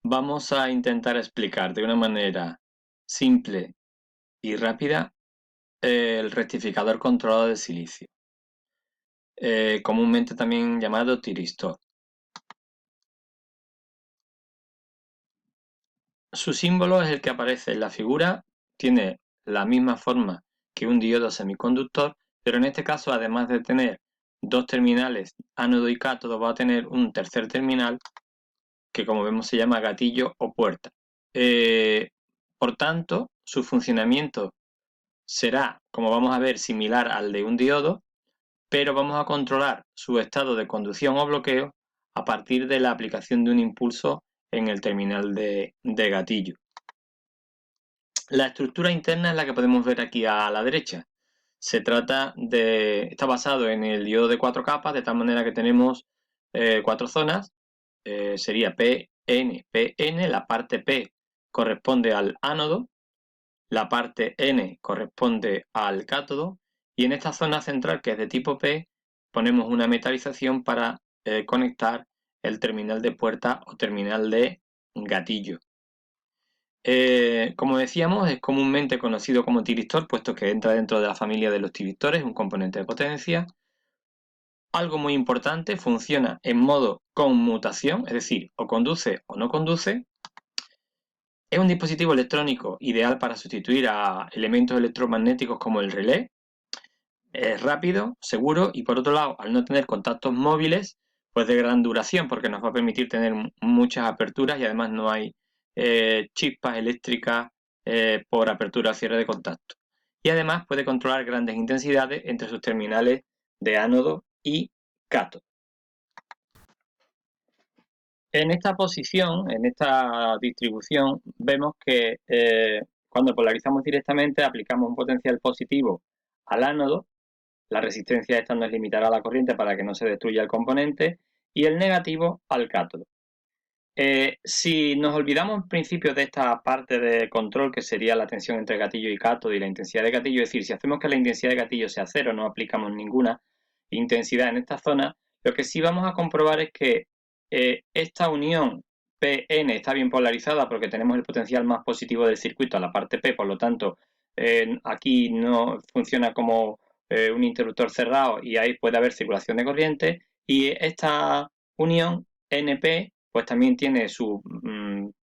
Vamos a intentar explicar de una manera simple y rápida el rectificador controlado de silicio, comúnmente también llamado tiristor. Su símbolo es el que aparece en la figura, tiene la misma forma que un diodo semiconductor, pero en este caso, además de tener dos terminales, ánodo y cátodo, va a tener un tercer terminal que, como vemos, se llama gatillo o puerta. Por tanto, su funcionamiento será, como vamos a ver, similar al de un diodo, pero vamos a controlar su estado de conducción o bloqueo a partir de la aplicación de un impulso en el terminal de gatillo. La estructura interna es la que podemos ver aquí a la derecha. Está basado en el diodo de 4 capas, de tal manera que tenemos 4 zonas. Sería PN, PN, la parte P corresponde al ánodo, la parte N corresponde al cátodo, y en esta zona central, que es de tipo P, ponemos una metalización para conectar el terminal de puerta o terminal de gatillo. Como decíamos, es comúnmente conocido como tiristor, puesto que entra dentro de la familia de los tiristores, un componente de potencia. Algo muy importante, funciona en modo conmutación, es decir, o conduce o no conduce. Es un dispositivo electrónico ideal para sustituir a elementos electromagnéticos como el relé. Es rápido, seguro y, por otro lado, al no tener contactos móviles, pues de gran duración, porque nos va a permitir tener muchas aperturas y además no hay chispas eléctricas por apertura o cierre de contacto. Y además puede controlar grandes intensidades entre sus terminales de ánodo y cátodo. En esta posición, en esta distribución, vemos que cuando polarizamos directamente aplicamos un potencial positivo al ánodo. La resistencia esta nos limitará la corriente para que no se destruya el componente, y el negativo al cátodo. Si nos olvidamos en principio de esta parte de control, que sería la tensión entre gatillo y cátodo y la intensidad de gatillo, es decir, si hacemos que la intensidad de gatillo sea cero, no aplicamos ninguna intensidad en esta zona, lo que sí vamos a comprobar es que esta unión PN está bien polarizada porque tenemos el potencial más positivo del circuito a la parte P, por lo tanto aquí no funciona como un interruptor cerrado y ahí puede haber circulación de corriente, y esta unión NP pues también tiene su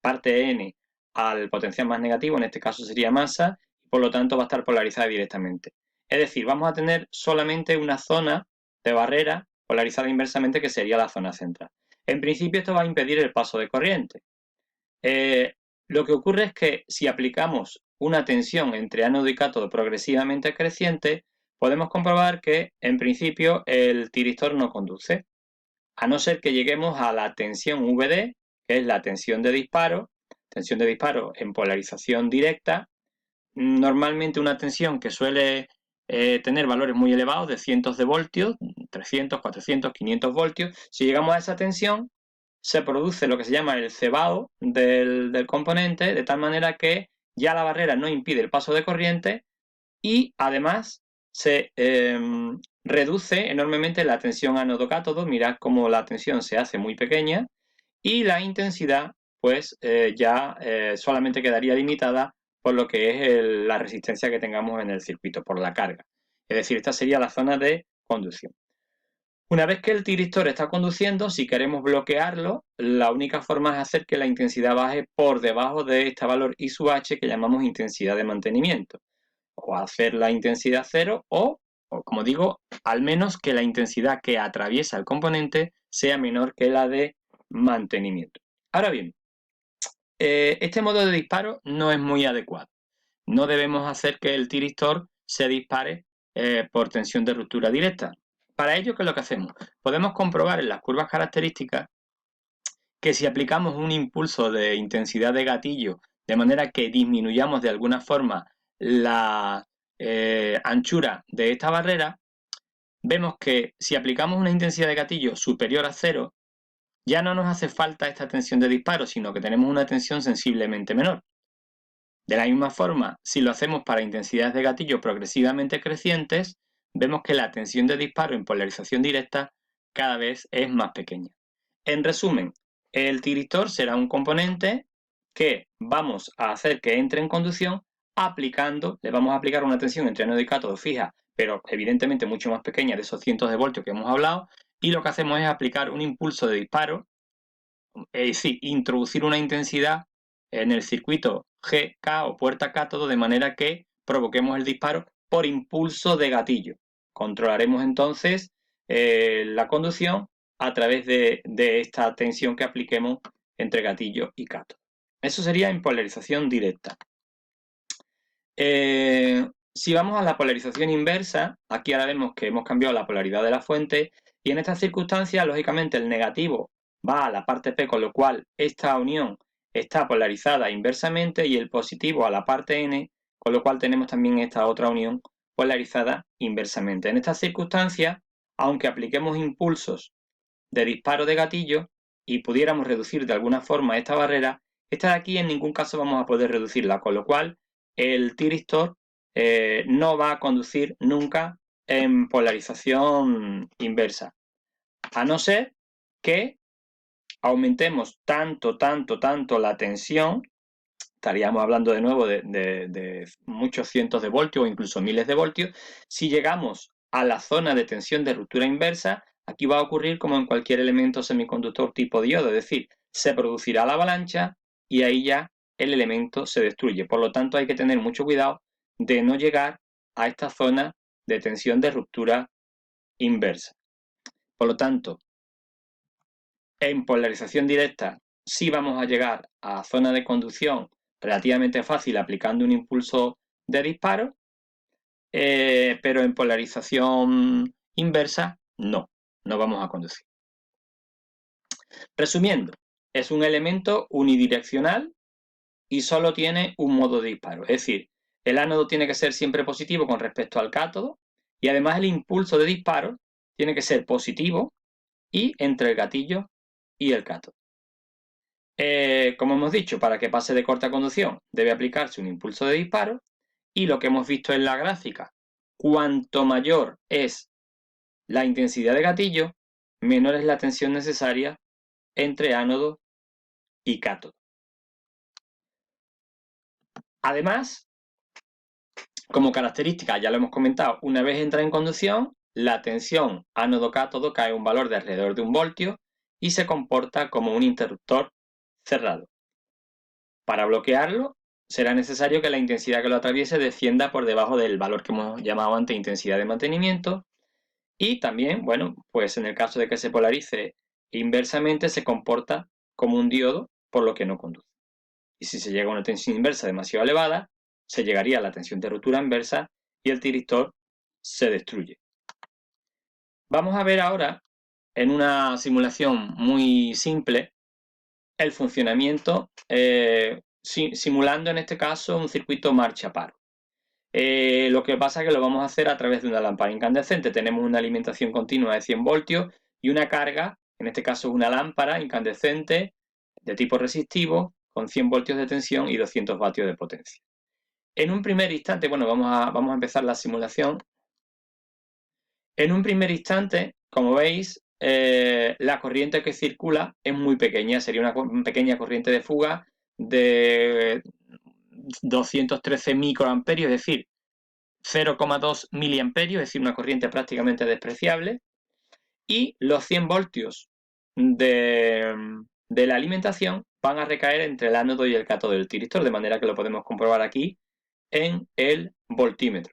parte N al potencial más negativo, en este caso sería masa, y por lo tanto va a estar polarizada directamente. Es decir, vamos a tener solamente una zona de barrera polarizada inversamente, que sería la zona central. En principio esto va a impedir el paso de corriente. Lo que ocurre es que si aplicamos una tensión entre ánodo y cátodo progresivamente creciente, podemos comprobar que en principio el tiristor no conduce, a no ser que lleguemos a la tensión VD, que es la tensión de disparo en polarización directa. Normalmente una tensión que suele tener valores muy elevados, de cientos de voltios, 300, 400, 500 voltios. Si llegamos a esa tensión, se produce lo que se llama el cebado del componente, de tal manera que ya la barrera no impide el paso de corriente, y además se reduce enormemente la tensión ánodo-cátodo. Mirad cómo la tensión se hace muy pequeña, y la intensidad pues ya solamente quedaría limitada por lo que es la resistencia que tengamos en el circuito, por la carga. Es decir, esta sería la zona de conducción. Una vez que el tiristor está conduciendo, si queremos bloquearlo, la única forma es hacer que la intensidad baje por debajo de este valor I sub H que llamamos intensidad de mantenimiento. O hacer la intensidad cero o, como digo, al menos que la intensidad que atraviesa el componente sea menor que la de mantenimiento. Ahora bien, este modo de disparo no es muy adecuado. No debemos hacer que el tiristor se dispare por tensión de ruptura directa. Para ello, ¿qué es lo que hacemos? Podemos comprobar en las curvas características que si aplicamos un impulso de intensidad de gatillo de manera que disminuyamos de alguna forma la anchura de esta barrera, vemos que si aplicamos una intensidad de gatillo superior a 0, ya no nos hace falta esta tensión de disparo, sino que tenemos una tensión sensiblemente menor. De la misma forma, si lo hacemos para intensidades de gatillo progresivamente crecientes, vemos que la tensión de disparo en polarización directa cada vez es más pequeña. En resumen, El tiristor será un componente que vamos a hacer que entre en conducción le vamos a aplicar una tensión entre ánodo y cátodo fija, pero evidentemente mucho más pequeña de esos cientos de voltios que hemos hablado, y lo que hacemos es aplicar un impulso de disparo, es decir, introducir una intensidad en el circuito GK o puerta cátodo de manera que provoquemos el disparo por impulso de gatillo. Controlaremos entonces la conducción a través de esta tensión que apliquemos entre gatillo y cátodo. Eso sería en polarización directa. Si vamos a la polarización inversa, aquí ahora vemos que hemos cambiado la polaridad de la fuente y en estas circunstancias, lógicamente, el negativo va a la parte P, con lo cual esta unión está polarizada inversamente y el positivo a la parte N, con lo cual tenemos también esta otra unión polarizada inversamente. En estas circunstancias, aunque apliquemos impulsos de disparo de gatillo y pudiéramos reducir de alguna forma esta barrera, esta de aquí en ningún caso vamos a poder reducirla, con lo cual el tiristor no va a conducir nunca en polarización inversa, a no ser que aumentemos tanto la tensión, estaríamos hablando de nuevo de muchos cientos de voltios o incluso miles de voltios. Si llegamos a la zona de tensión de ruptura inversa, aquí va a ocurrir como en cualquier elemento semiconductor tipo diodo, es decir, se producirá la avalancha y ahí ya el elemento se destruye. Por lo tanto, hay que tener mucho cuidado de no llegar a esta zona de tensión de ruptura inversa. Por lo tanto, en polarización directa sí vamos a llegar a zona de conducción relativamente fácil aplicando un impulso de disparo, pero en polarización inversa no vamos a conducir. Resumiendo, es un elemento unidireccional y solo tiene un modo de disparo, es decir, el ánodo tiene que ser siempre positivo con respecto al cátodo y además el impulso de disparo tiene que ser positivo y entre el gatillo y el cátodo. Como hemos dicho, para que pase de corta conducción debe aplicarse un impulso de disparo y lo que hemos visto en la gráfica, cuanto mayor es la intensidad de gatillo, menor es la tensión necesaria entre ánodo y cátodo. Además, como característica, ya lo hemos comentado, una vez entra en conducción, la tensión ánodo-cátodo cae a un valor de alrededor de 1 voltio y se comporta como un interruptor cerrado. Para bloquearlo, será necesario que la intensidad que lo atraviese descienda por debajo del valor que hemos llamado antes intensidad de mantenimiento y también, bueno, pues en el caso de que se polarice inversamente se comporta como un diodo, por lo que no conduce. Y si se llega a una tensión inversa demasiado elevada, se llegaría a la tensión de ruptura inversa y el tiristor se destruye. Vamos a ver ahora, en una simulación muy simple, el funcionamiento simulando en este caso un circuito marcha-paro. Lo que pasa es que lo vamos a hacer a través de una lámpara incandescente. Tenemos una alimentación continua de 100 voltios y una carga, en este caso es una lámpara incandescente de tipo resistivo con 100 voltios de tensión y 200 vatios de potencia. En un primer instante, bueno, vamos a empezar la simulación. En un primer instante, como veis, la corriente que circula es muy pequeña, sería una pequeña corriente de fuga de 213 microamperios, es decir, 0,2 miliamperios, es decir, una corriente prácticamente despreciable, y los 100 voltios de la alimentación van a recaer entre el ánodo y el cátodo del tiristor, de manera que lo podemos comprobar aquí en el voltímetro.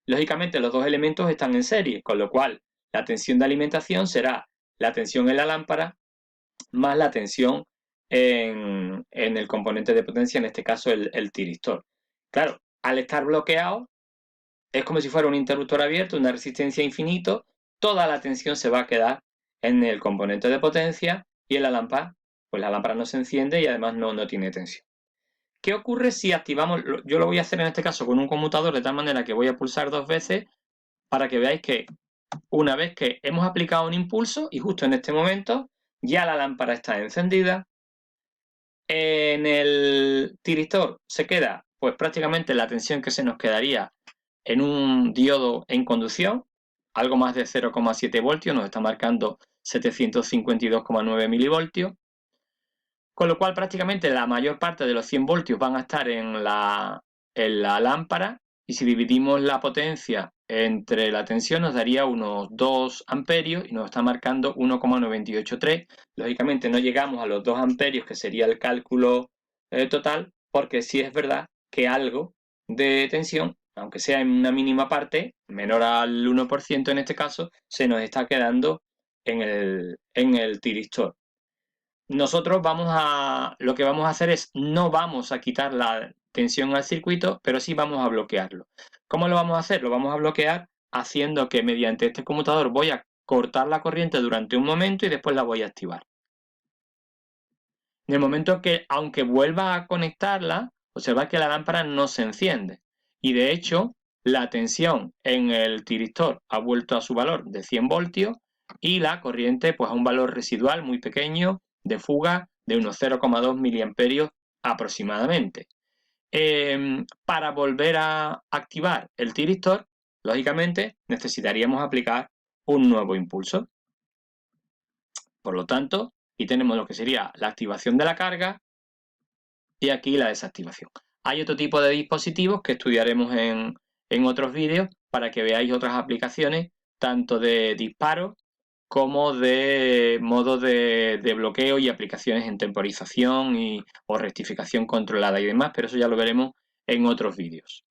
Lógicamente, los dos elementos están en serie, con lo cual la tensión de alimentación será la tensión en la lámpara más la tensión en el componente de potencia, en este caso el tiristor. Claro, al estar bloqueado, es como si fuera un interruptor abierto, una resistencia infinito, toda la tensión se va a quedar en el componente de potencia y en la lámpara, pues la lámpara no se enciende y además no tiene tensión. ¿Qué ocurre si activamos? Yo lo voy a hacer en este caso con un conmutador de tal manera que voy a pulsar 2 veces para que veáis que una vez que hemos aplicado un impulso y justo en este momento ya la lámpara está encendida, en el tiristor se queda pues prácticamente la tensión que se nos quedaría en un diodo en conducción, algo más de 0,7 voltios, nos está marcando 752,9 milivoltios. Con lo cual prácticamente la mayor parte de los 100 voltios van a estar en la lámpara, y si dividimos la potencia entre la tensión nos daría unos 2 amperios y nos está marcando 1,983. Lógicamente no llegamos a los 2 amperios, que sería el cálculo total, porque sí es verdad que algo de tensión, aunque sea en una mínima parte, menor al 1% en este caso, se nos está quedando en el tiristor. Nosotros lo que vamos a hacer es, no vamos a quitar la tensión al circuito, pero sí vamos a bloquearlo. ¿Cómo lo vamos a hacer? Lo vamos a bloquear haciendo que mediante este conmutador voy a cortar la corriente durante un momento y después la voy a activar. En el momento que, aunque vuelva a conectarla, observa que la lámpara no se enciende. Y de hecho, la tensión en el tiristor ha vuelto a su valor de 100 voltios y la corriente pues a un valor residual muy pequeño de fuga de unos 0,2 miliamperios aproximadamente. Para volver a activar el tiristor, lógicamente necesitaríamos aplicar un nuevo impulso. Por lo tanto, aquí tenemos lo que sería la activación de la carga y aquí la desactivación. Hay otro tipo de dispositivos que estudiaremos en otros vídeos para que veáis otras aplicaciones, tanto de disparo como de modos de bloqueo y aplicaciones en temporización o rectificación controlada y demás, pero eso ya lo veremos en otros vídeos.